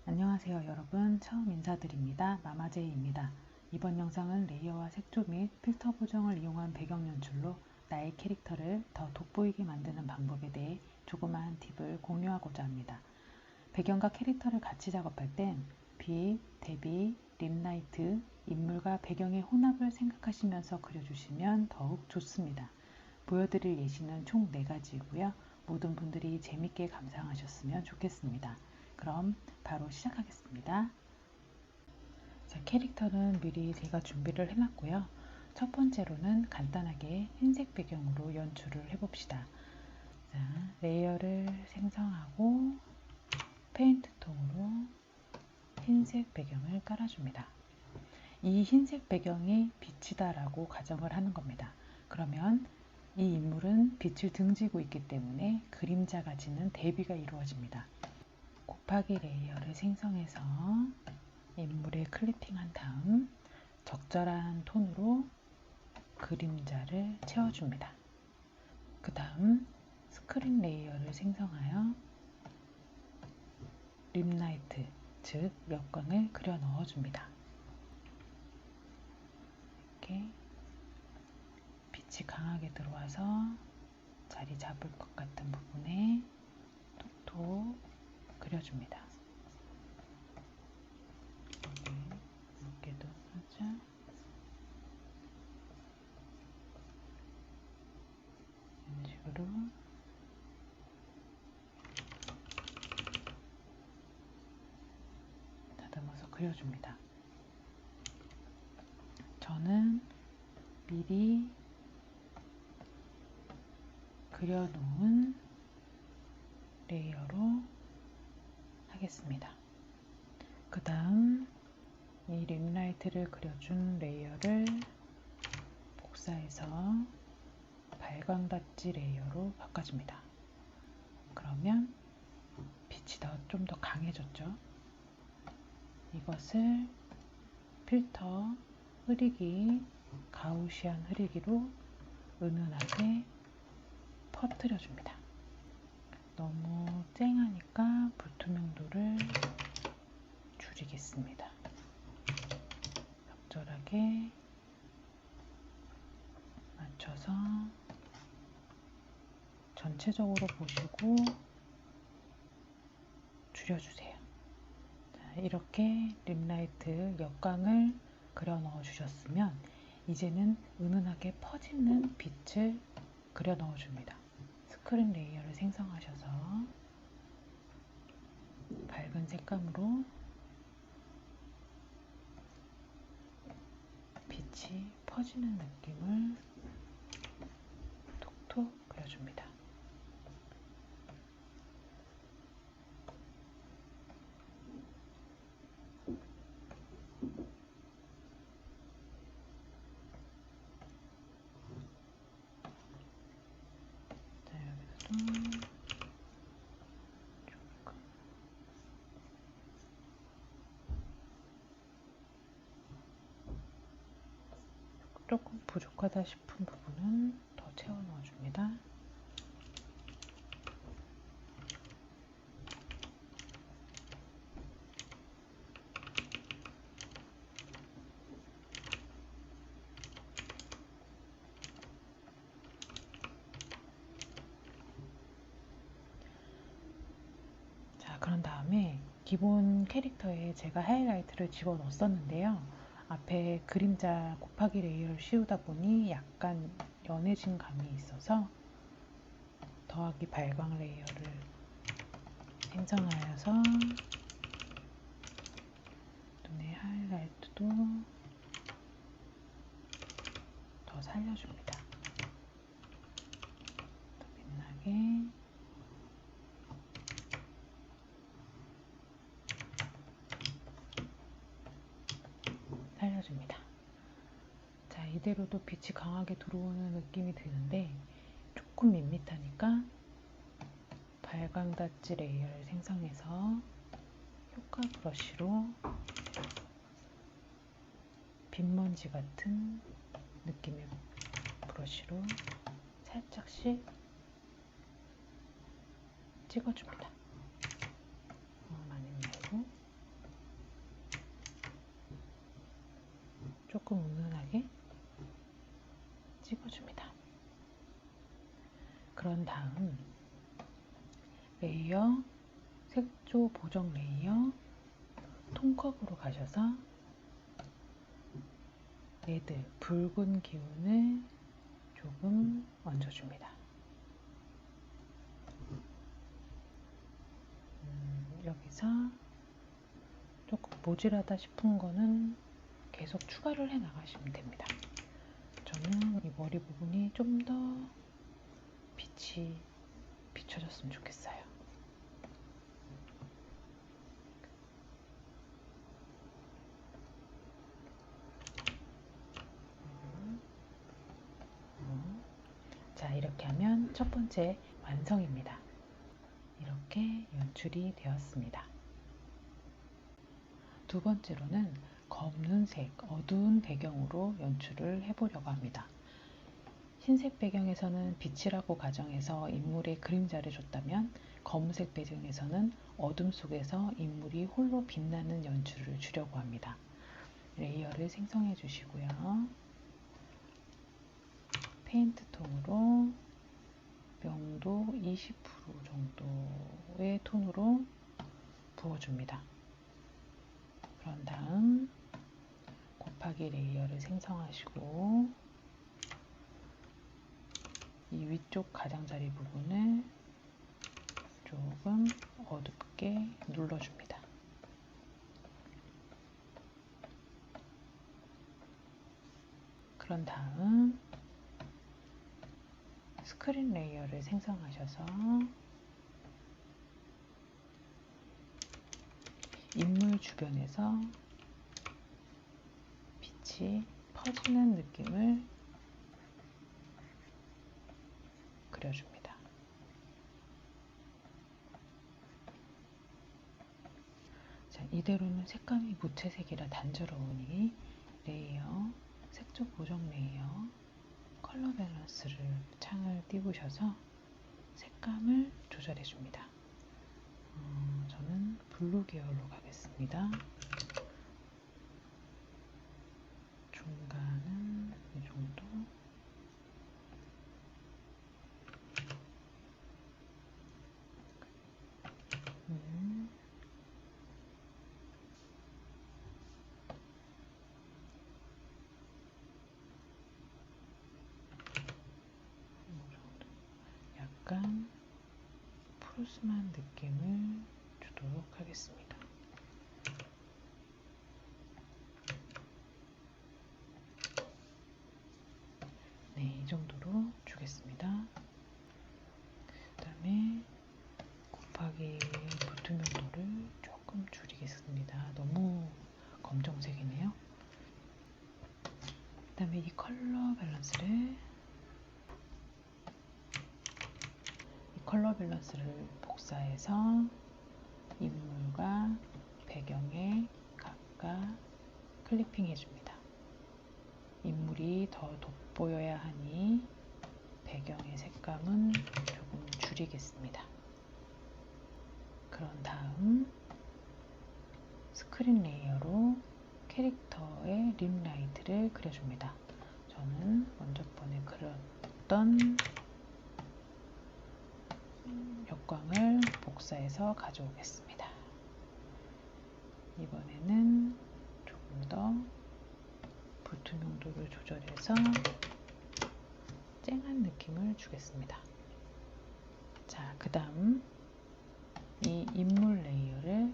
안녕하세요 여러분, 처음 인사드립니다. 마마제이입니다. 이번 영상은 레이어와 색조 및 필터 보정을 이용한 배경 연출로 나의 캐릭터를 더 돋보이게 만드는 방법에 대해 조그마한 팁을 공유하고자 합니다. 배경과 캐릭터를 같이 작업할 땐 빛, 대비, 립라이트, 인물과 배경의 혼합을 생각하시면서 그려주시면 더욱 좋습니다. 보여드릴 예시는 총 4가지이고요. 모든 분들이 재밌게 감상하셨으면 좋겠습니다. 그럼 바로 시작하겠습니다. 자, 캐릭터는 미리 제가 준비를 해놨고요. 첫 번째로는 간단하게 흰색 배경으로 연출을 해봅시다. 자, 레이어를 생성하고 페인트 톤으로 흰색 배경을 깔아줍니다. 이 흰색 배경이 빛이다 라고 가정을 하는 겁니다. 그러면 이 인물은 빛을 등지고 있기 때문에 그림자가 지는 대비가 이루어집니다. 곱하기 레이어를 생성해서 인물에 클리핑한 다음 적절한 톤으로 그림자를 채워줍니다. 그 다음 스크린 레이어를 생성하여 립라이트, 즉 역광을 그려 넣어줍니다. 이렇게 빛이 강하게 들어와서 자리 잡을 것 같은 부분에 톡톡 그려줍니다. 여기도 살짝 이런 식으로 다듬어서 그려줍니다. 저는 미리 그려놓은 레이어로 하겠습니다. 그 다음 이 립라이트를 그려준 레이어를 복사해서 발광닫지 레이어로 바꿔줍니다. 그러면 빛이 좀 더 강해졌죠. 이것을 필터 흐리기, 가우시안 흐리기로 은은하게 퍼뜨려줍니다. 너무 쨍하니까 불투명도를 줄이겠습니다. 적절하게 맞춰서 전체적으로 보시고 줄여주세요. 자, 이렇게 립라이트 역광을 그려 넣어 주셨으면 이제는 은은하게 퍼지는 빛을 그려 넣어 줍니다. 스크린 레이어를 생성하셔서 밝은 색감으로 빛이 퍼지는 느낌을 톡톡 그려줍니다. 자, 여기서도 조금 부족하다 싶은 부분은 더 채워 넣어줍니다. 자, 그런 다음에 기본 캐릭터에 제가 하이라이트를 집어 넣었었는데요. 앞에 그림자 곱하기 레이어를 씌우다 보니 약간 연해진 감이 있어서 더하기 발광 레이어를 생성하여서 눈의 하이라이트도 더 살려줍니다. 더 빛나게 살려줍니다. 자, 이대로도 빛이 강하게 들어오는 느낌이 드는데 조금 밋밋하니까 발광닫지 레이어를 생성해서 효과 브러쉬로 빛먼지 같은 느낌의 브러쉬로 살짝씩 찍어줍니다. 많이 말고 조금 은은하게 찍어줍니다. 그런 다음 레이어, 색조 보정 레이어, 톤컵으로 가셔서 레드, 붉은 기운을 조금 얹어줍니다. 여기서 조금 모질하다 싶은 거는 계속 추가를 해 나가시면 됩니다. 저는 이 머리 부분이 좀 더 빛이 비춰졌으면 좋겠어요. 자, 이렇게 하면 첫 번째 완성입니다. 이렇게 연출이 되었습니다. 두 번째로는 검은색, 어두운 배경으로 연출을 해보려고 합니다. 흰색 배경에서는 빛이라고 가정해서 인물의 그림자를 줬다면 검은색 배경에서는 어둠 속에서 인물이 홀로 빛나는 연출을 주려고 합니다. 레이어를 생성해 주시고요. 페인트 톤으로 명도 20% 정도의 톤으로 부어줍니다. 그런 다음 곱하기 레이어를 생성하시고 이 위쪽 가장자리 부분을 조금 어둡게 눌러줍니다. 그런 다음 스크린 레이어를 생성하셔서 인물 주변에서 빛이 퍼지는 느낌을 그려줍니다. 자, 이대로는 색감이 무채색이라 단조로우니 레이어, 색조 보정 레이어, 컬러 밸런스를 창을 띄우셔서 색감을 조절해 줍니다. 저는 블루 계열로 가겠습니다. 중간은 이 정도. 약간 푸르스한 느낌을 주도록 하겠습니다. 네, 이 정도로 주겠습니다. 그 다음에 곱하기 불투명도를 조금 줄이겠습니다. 너무 검정색이네요. 그 다음에 이 컬러 밸런스를 복사해서 인물과 배경에 각각 클리핑 해줍니다. 인물이 더 돋보여야 하니 배경의 색감은 조금 줄이겠습니다. 그런 다음 스크린 레이어로 캐릭터의 립 라이트를 그려줍니다. 저는 먼저 번에 그렸던 역광을 복사해서 가져오겠습니다. 이번에는 조금 더 불투명도를 조절해서 쨍한 느낌을 주겠습니다. 자, 그 다음 이 인물 레이어를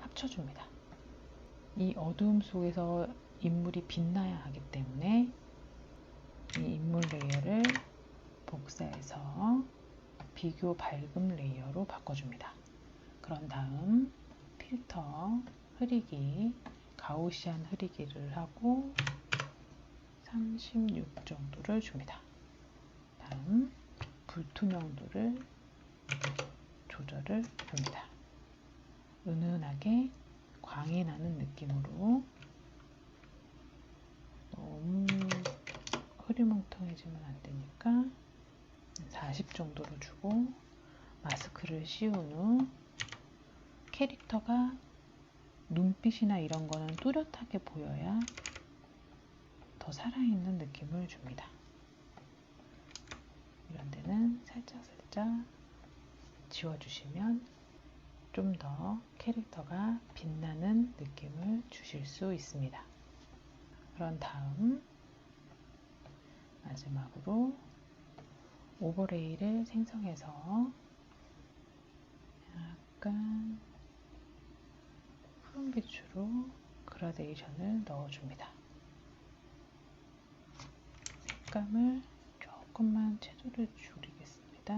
합쳐줍니다. 이 어두움 속에서 인물이 빛나야 하기 때문에 이 인물 레이어를 복사해서 비교 밝음 레이어로 바꿔줍니다. 그런 다음 필터, 흐리기, 가우시안 흐리기를 하고 36 정도를 줍니다. 다음 불투명도를 조절을 합니다. 은은하게 광이 나는 느낌으로, 너무 흐리멍텅해지면 안 되니까 40 정도로 주고 마스크를 씌운 후 캐릭터가 눈빛이나 이런 거는 뚜렷하게 보여야 더 살아있는 느낌을 줍니다. 이런 데는 살짝 지워주시면 좀 더 캐릭터가 빛나는 느낌을 주실 수 있습니다. 그런 다음 마지막으로 오버레이를 생성해서 약간 푸른빛으로 그라데이션을 넣어줍니다. 색감을 조금만 채도를 줄이겠습니다.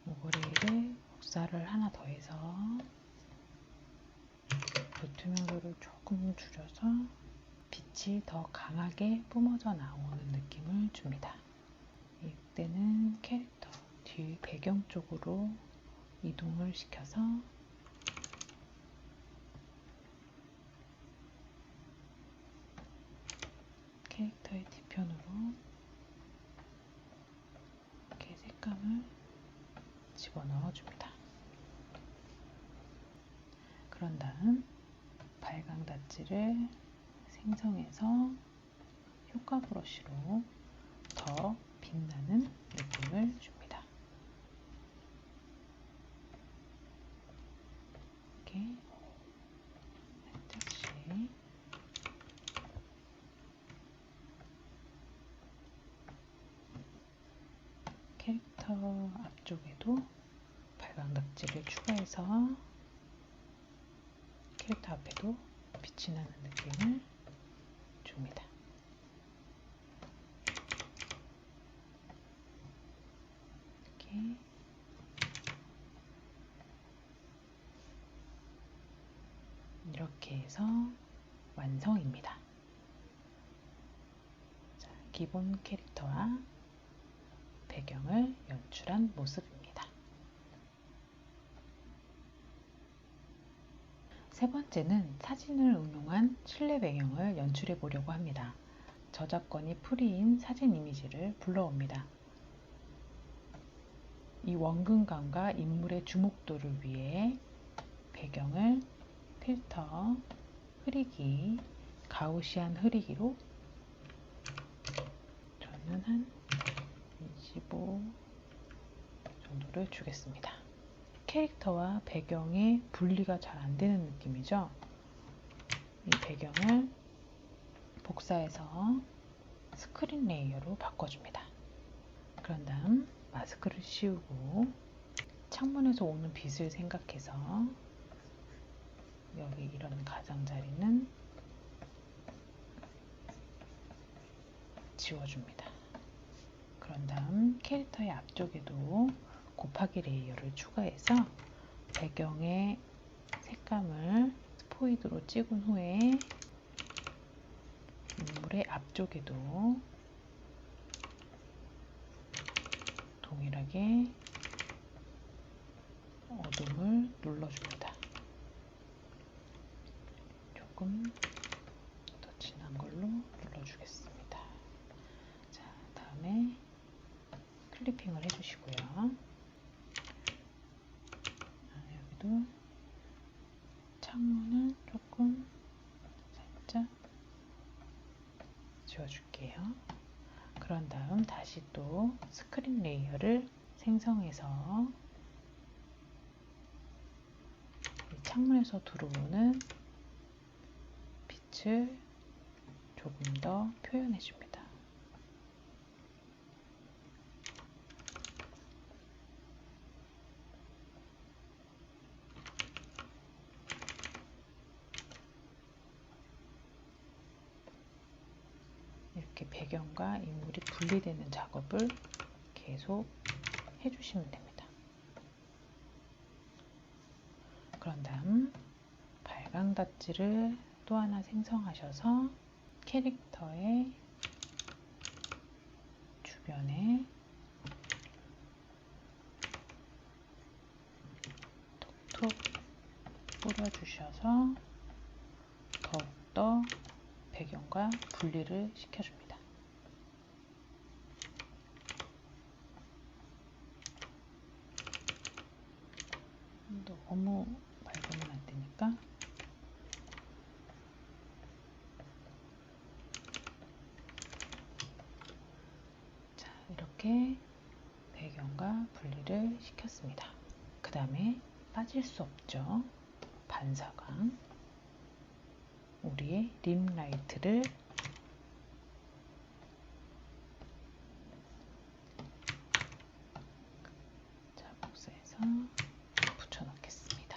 오버레이를 복사를 하나 더해서 불투명도를 조금 줄여서 빛이 더 강하게 뿜어져 나오는 느낌을 줍니다. 이때는 캐릭터 뒤 배경 쪽으로 이동을 시켜서 캐릭터의 뒤편으로 이렇게 색감을 집어넣어 줍니다. 그런 다음 발광 닷지를 생성해서 효과 브러쉬로 더 빛나는 느낌을 줍니다. 이렇게 살짝씩 캐릭터 앞쪽에도 발광 닷지를 추가해서 캐릭터 앞에도 빛이 나는 느낌을 줍니다. 이렇게 해서 완성입니다. 자, 기본 캐릭터와 배경을 연출한 모습입니다. 세 번째는 사진을 응용한 실내 배경을 연출해 보려고 합니다. 저작권이 프리인 사진 이미지를 불러옵니다. 이 원근감과 인물의 주목도를 위해 배경을 필터, 흐리기, 가우시안 흐리기로 저는 한 25 정도를 주겠습니다. 캐릭터와 배경의 분리가 잘 안되는 느낌이죠. 이 배경을 복사해서 스크린 레이어로 바꿔줍니다. 그런 다음 마스크를 씌우고 창문에서 오는 빛을 생각해서 여기 이런 가장자리는 지워줍니다. 그런 다음 캐릭터의 앞쪽에도 곱하기 레이어를 추가해서 배경의 색감을 스포이드로 찍은 후에 인물의 앞쪽에도 동일하게 어둠을 눌러줍니다. 조금 더 진한 걸로 눌러주겠습니다. 자, 다음에 클리핑을 해주시고요. 여기도 창문을 조금 살짝 지워줄게요. 그런 다음 다시 또 스크린 레이어를 생성해서 이 창문에서 들어오는 빛을 조금 더 표현해 줍니다. 이렇게 배경과 인물이 분리되는 작업을 계속 해주시면 됩니다. 그런 다음 발광 닷지를 또 하나 생성하셔서 캐릭터의 주변에 톡톡 뿌려주셔서 더욱더 배경과 분리를 시켜줍니다. 너무 맑으면 안 되니까 이렇게 배경과 분리를 시켰습니다. 그 다음에 빠질 수 없죠. 반사광. 우리의 림 라이트를 복사해서 붙여넣겠습니다.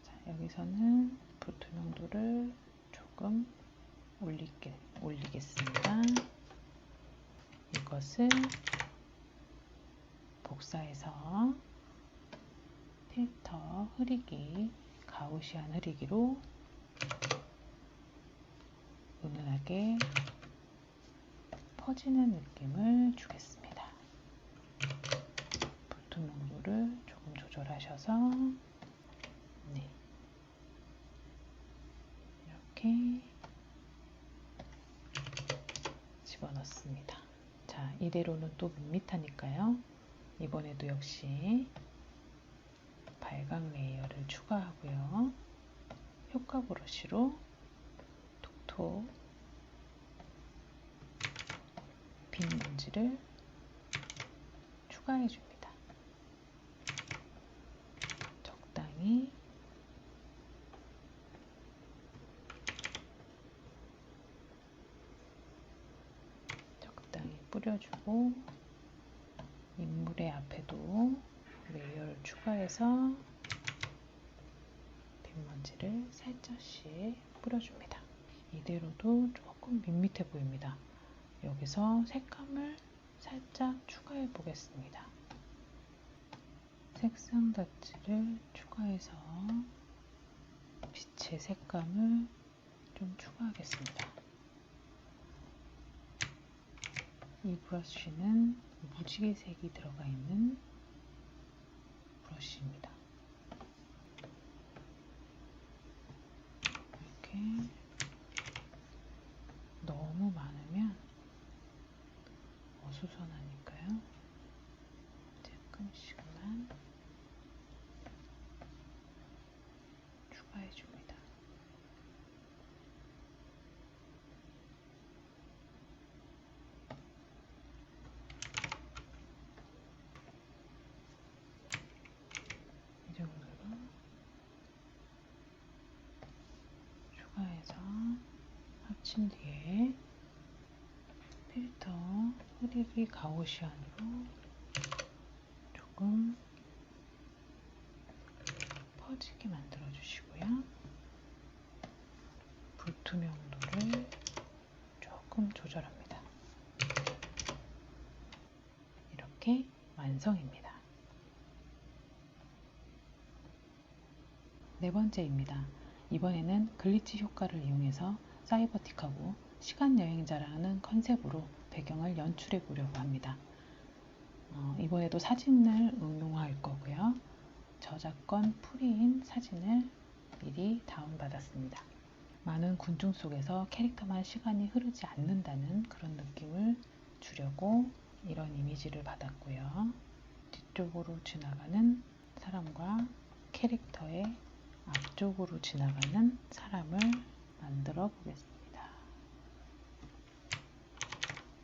자, 여기서는 불투명도를 조금 올리겠습니다. 이것을 복사해서 필터 흐리기, 가우시안 흐리기로 은은하게 퍼지는 느낌을 주겠습니다. 불투명도를 조금 조절하셔서 이렇게 집어넣습니다. 자, 이대로는 또 밋밋하니까요. 이번에도 역시 발광 레이어를 추가하고요. 효과 브러쉬로 톡톡 빈 먼지를 추가해 줍니다. 적당히 뿌려주고 인물의 앞에도 레이어를 추가해서 빈먼지를 살짝씩 뿌려줍니다. 이대로도 조금 밋밋해 보입니다. 여기서 색감을 살짝 추가해 보겠습니다. 색상 덧칠을 추가해서 빛의 색감을 좀 추가하겠습니다. 이 브러쉬는 무지개색이 들어가 있는 브러쉬입니다. 이렇게 너무 많으면 어수선하니까요. 조금씩만 추가해 줍니다. 이 정도로 추가해서 합친 뒤에 필터 흐리기 가우시안으로 조금 퍼지게 만들어 주시고요. 불투명도를 조금 조절합니다. 이렇게 완성입니다. 네 번째입니다. 이번에는 글리치 효과를 이용해서 사이버틱하고 시간여행자라는 컨셉으로 배경을 연출해 보려고 합니다. 이번에도 사진을 응용할 거고요. 저작권 프리인 사진을 미리 다운받았습니다. 많은 군중 속에서 캐릭터만 시간이 흐르지 않는다는 그런 느낌을 주려고 이런 이미지를 받았고요. 뒤쪽으로 지나가는 사람과 캐릭터의 앞쪽으로 지나가는 사람을 만들어 보겠습니다.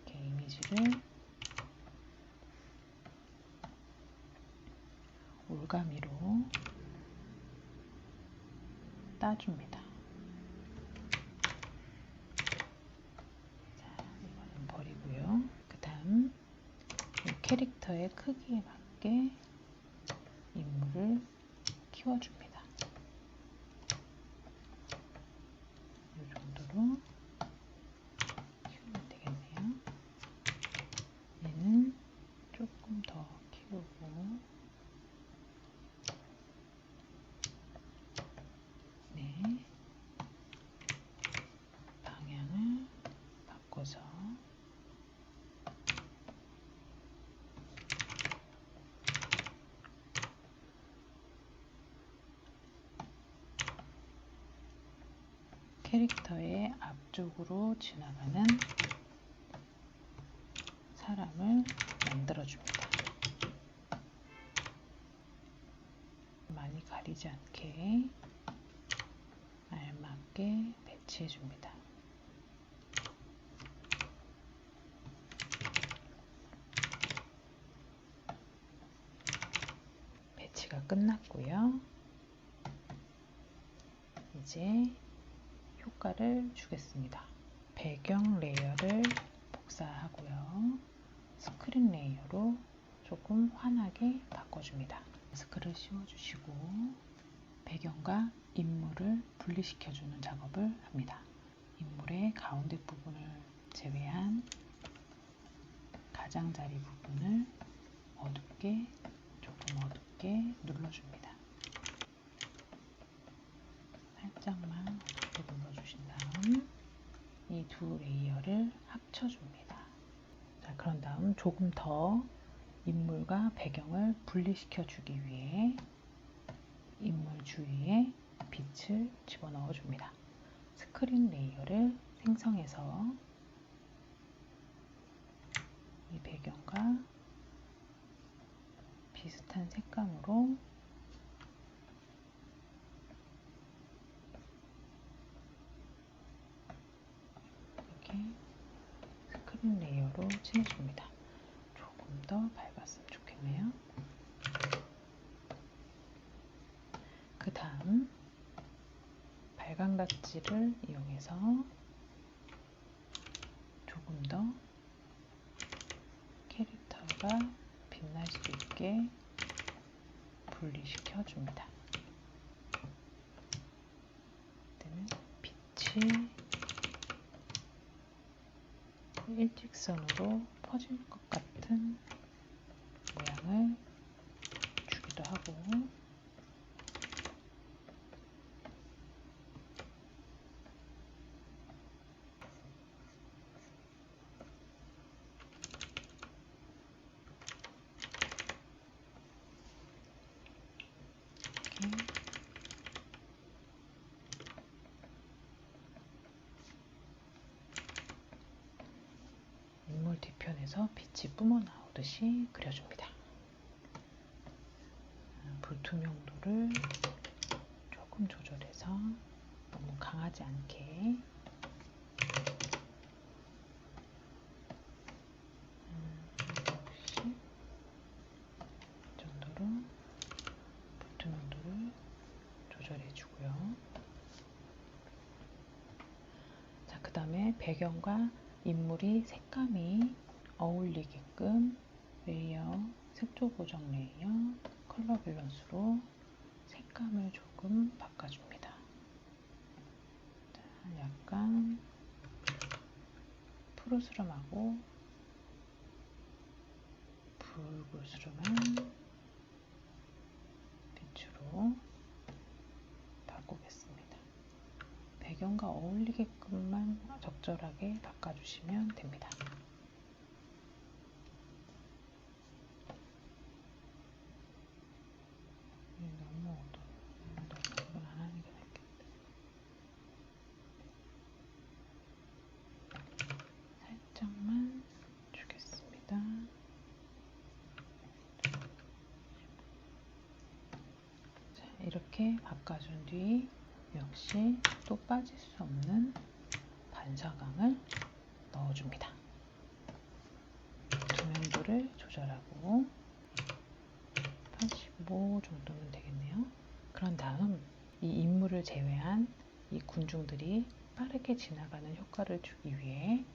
이렇게 이미지를 올가미로 따줍니다. 자, 이거는 버리고요. 그 다음 캐릭터의 크기에 맞게 인물을 키워줍니다. 이 정도로 키우면 되겠네요. 얘는 조금 더 키우고 방향을 바꿔서 캐릭터의 앞쪽으로 지나가는 사람을 만들어줍니다. 많이 가리지 않게 알맞게 배치해줍니다. 준비가 끝났고요. 이제 효과를 주겠습니다. 배경 레이어를 복사하고요. 스크린 레이어로 조금 환하게 바꿔줍니다. 마스크를 씌워주시고 배경과 인물을 분리시켜주는 작업을 합니다. 인물의 가운데 부분을 제외한 가장자리 부분을 조금 어둡게 눌러줍니다. 살짝만 어둡게 눌러주신 다음 이 두 레이어를 합쳐줍니다. 자, 그런 다음 조금 더 인물과 배경을 분리시켜주기 위해 인물 주위에 빛을 집어넣어 줍니다. 스크린 레이어를 생성해서 이 배경과 비슷한 색감으로 이렇게 스크린 레이어로 칠해줍니다. 조금 더 밝았으면 좋겠네요. 그 다음 발광닫지를 이용해서 조금 더 캐릭터가 빛날 수 있게 분리시켜 줍니다. 그때는 빛이 일직선으로 퍼질 것 같은 모양을 주기도 하고 이렇게 인물 뒤편에서 빛이 뿜어나오듯이 그려줍니다. 불투명도를 조금 조절해서 너무 강하지 않게 정도로 불투명도를 조절해 주고요. 자, 그 다음에 배경과 인물이 색감이 어울리게끔 레이어, 색조 보정 레이어, 컬러 밸런스로 색감을 조금 바꿔줍니다. 자, 약간 푸르스름하고 붉으스름한 빛으로 바꾸겠습니다. 배경과 어울리게끔만 적절하게 바꿔주시면 됩니다. 너무 어두워. 이건 안 하는 게 낫겠다. 살짝만 주겠습니다. 자, 이렇게 바꿔준 뒤 역시 또 빠질 수 없는 반사광을 넣어줍니다. 조명도를 조절하고 85 정도면 되겠네요. 그런 다음 이 인물을 제외한 이 군중들이 빠르게 지나가는 효과를 주기 위해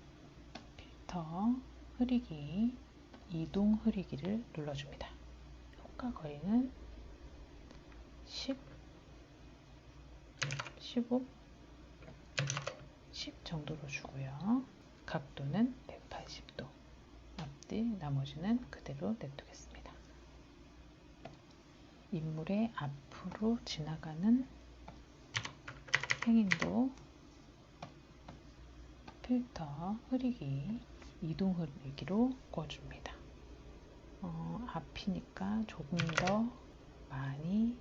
필터 흐리기, 이동 흐리기를 눌러줍니다. 효과 거리는 10, 15, 10 정도로 주고요. 각도는 180도. 앞뒤 나머지는 그대로 냅두겠습니다. 인물의 앞으로 지나가는 행인도 필터 흐리기, 이동 흐리기로 꺼줍니다. 앞이니까 조금 더 많이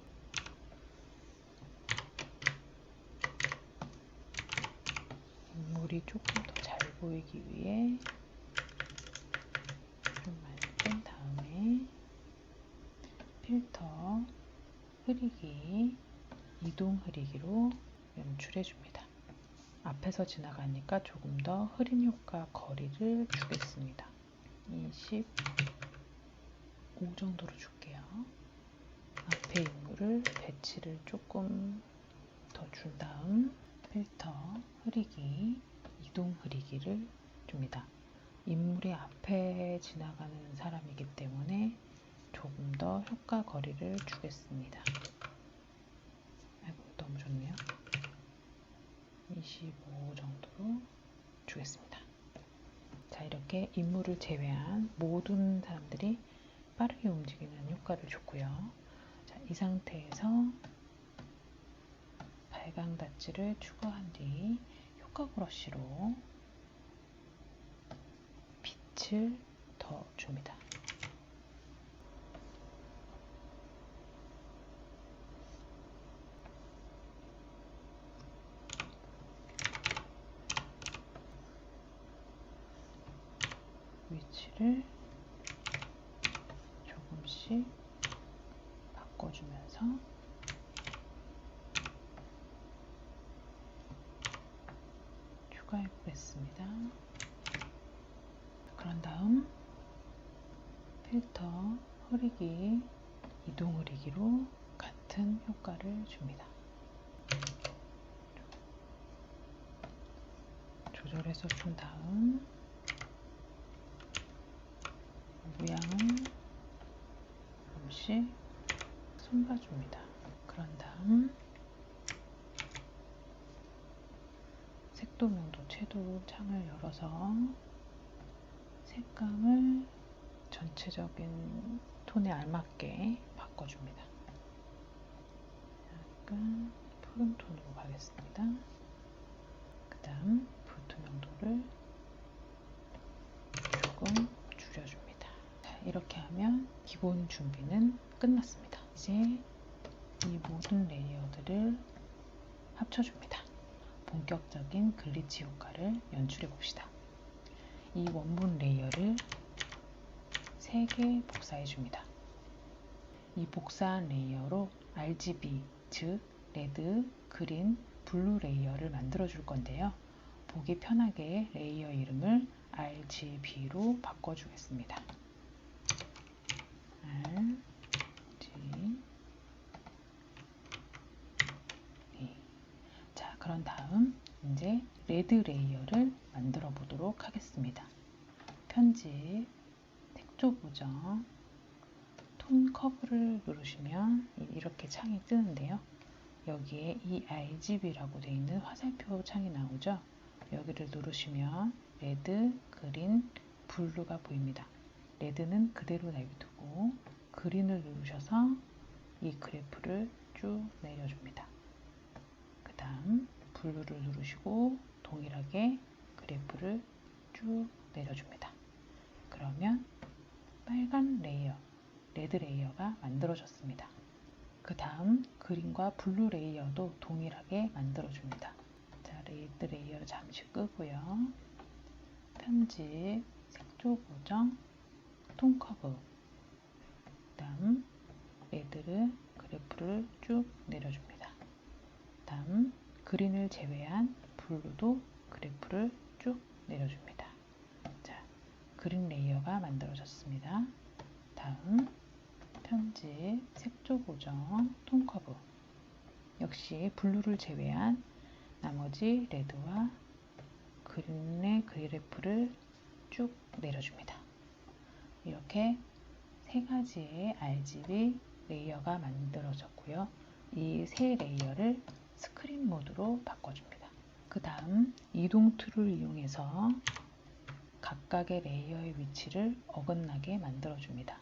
인물이 조금 더 잘 보이기 위해 좀 많이 뺀 다음에 필터 흐리기, 이동 흐리기로 연출해 줍니다. 앞에서 지나가니까 조금 더 흐린 효과 거리를 주겠습니다. 25 정도로 줄게요. 앞에 인물을 배치를 조금 더 준 다음 필터 흐리기, 이동 흐리기를 줍니다. 인물의 앞에 지나가는 사람이기 때문에 조금 더 효과 거리를 주겠습니다. 아이고, 너무 좋네요. 25 정도로 주겠습니다. 자, 이렇게 인물을 제외한 모든 사람들이 빠르게 움직이는 효과를 줬고요. 자, 이 상태에서 발광 닷지를 추가한 뒤 효과 브러쉬로 빛을 더 줍니다. 위치를 조금씩 바꿔주면서 추가해 보겠습니다. 그런 다음 필터 흐리기, 이동 흐리기로 같은 효과를 줍니다. 조절해서 준 다음 모양은 조금씩 손봐줍니다. 그런 다음 색도 명도 채도 창을 열어서 색감을 전체적인 톤에 알맞게 바꿔줍니다. 약간 푸른 톤으로 가겠습니다. 그 다음 불투명도를 조금 줄여줍니다. 자, 이렇게 하면 기본 준비는 끝났습니다. 이제 이 모든 레이어들을 합쳐줍니다. 본격적인 글리치 효과를 연출해 봅시다. 이 원본 레이어를 3개 복사해 줍니다. 이 복사한 레이어로 RGB, 즉 레드, 그린, 블루 레이어를 만들어 줄 건데요. 보기 편하게 레이어 이름을 RGB로 바꿔주겠습니다. RGB. 자, 그런 다음 이제 레드 레이어를 만들어 보도록 하겠습니다. 편집, 색조 보정, 톤 커브를 누르시면 이렇게 창이 뜨는데요. 여기에 이 RGB라고 되어 있는 화살표 창이 나오죠. 여기를 누르시면 레드, 그린, 블루가 보입니다. 레드는 그대로 내비두고 그린을 누르셔서 이 그래프를 쭉 내려줍니다. 그 다음 블루를 누르시고 동일하게 그래프를 쭉 내려줍니다. 그러면 빨간 레이어, 레드 레이어가 만들어졌습니다. 그 다음 그린과 블루 레이어도 동일하게 만들어줍니다. 자, 레드 레이어를 잠시 끄고요. 편집, 색조 보정, 톤 커브. 그 다음 레드를 그래프를 쭉 내려줍니다. 다음 그린을 제외한 블루도 그래프를 쭉 내려줍니다. 자, 그린 레이어가 만들어졌습니다. 다음 편집, 색조 보정, 톤 커브. 역시 블루를 제외한 나머지 레드와 그린의 그래프를 쭉 내려줍니다. 이렇게 3가지의 RGB 레이어가 만들어졌고요. 이 3레이어를 스크린 모드로 바꿔줍니다. 그 다음 이동 툴을 이용해서 각각의 레이어의 위치를 어긋나게 만들어줍니다.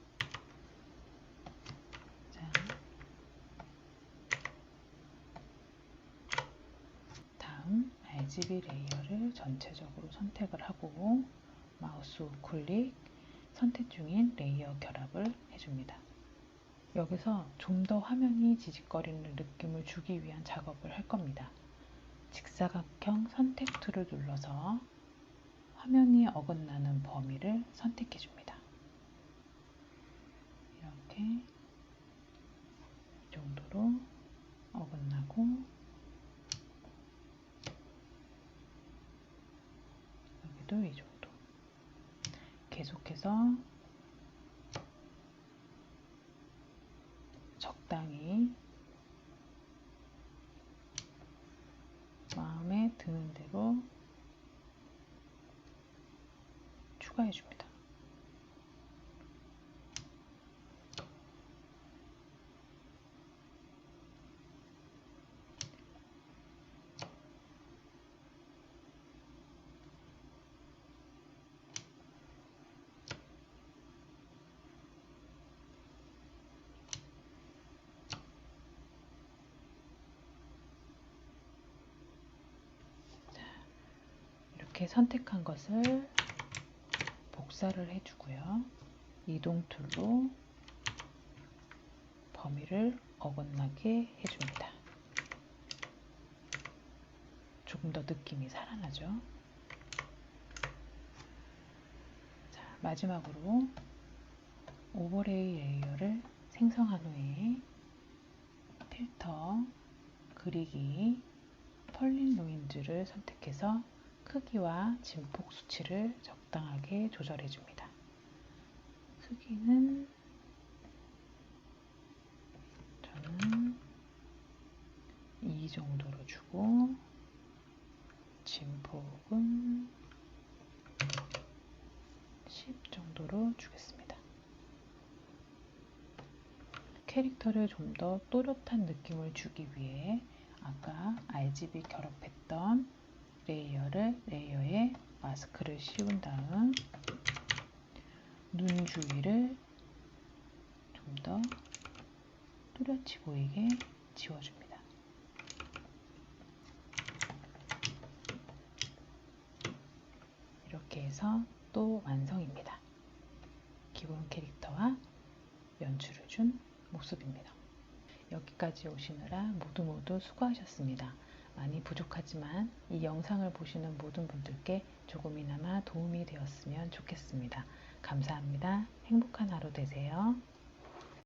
자, 다음 RGB 레이어를 전체적으로 선택을 하고 마우스 우클릭, 선택 중인 레이어 결합을 해줍니다. 여기서 좀 더 화면이 지직거리는 느낌을 주기 위한 작업을 할 겁니다. 직사각형 선택 툴을 눌러서 화면이 어긋나는 범위를 선택해 줍니다. 이렇게 이 정도로 어긋나고 여기도 이 정도. 계속해서 적당히 마음에 드는 대로 추가해 줍니다. 이렇게 선택한 것을 복사를 해주고요. 이동 툴로 범위를 어긋나게 해줍니다. 조금 더 느낌이 살아나죠. 자, 마지막으로 오버레이 레이어를 생성한 후에 필터, 그리기, 펄린 노이즈를 선택해서 크기와 진폭 수치를 적당하게 조절해 줍니다. 크기는 저는 2 정도로 주고 진폭은 10 정도로 주겠습니다. 캐릭터를 좀 더 또렷한 느낌을 주기 위해 아까 RGB 결합했던 레이어에 마스크를 씌운 다음 눈 주위를 좀 더 뚜렷이 보이게 지워줍니다. 이렇게 해서 또 완성입니다. 기본 캐릭터와 연출을 준 모습입니다. 여기까지 오시느라 모두 수고하셨습니다. 많이 부족하지만 이 영상을 보시는 모든 분들께 조금이나마 도움이 되었으면 좋겠습니다. 감사합니다. 행복한 하루 되세요.